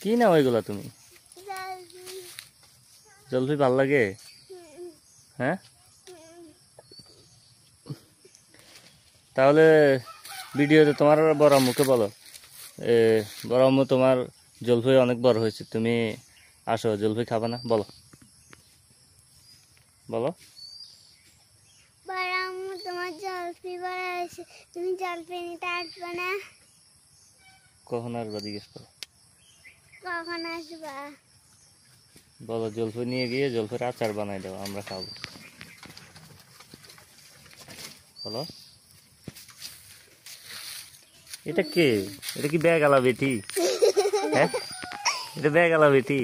কি নাও এগুলা তুমি? জলফি ভাল লাগে? হ্যাঁ, তাহলে ভিডিওতে তোমার বড় আম্মুকে বলো, বড় আম্মু তোমার জলফি অনেক বড় হয়েছে, তুমি আসো, জলফি খাবে না? বলো বলো। বড় আম্মু তোমার জলফি বড় হয়েছে, তুমি জলফি নিতে আসবে না? কখন আসবা জিজ্ঞেস করো। কখন আসবা? বলো, জলফি নিয়ে গিয়ে জলফির আচার বানাই দাও, আমরা খাবো। বলো। এটা কে? এটা কি ব্যাগ আলা বেটি? হ্যাঁ, এটা ব্যাগ আলা বেটি?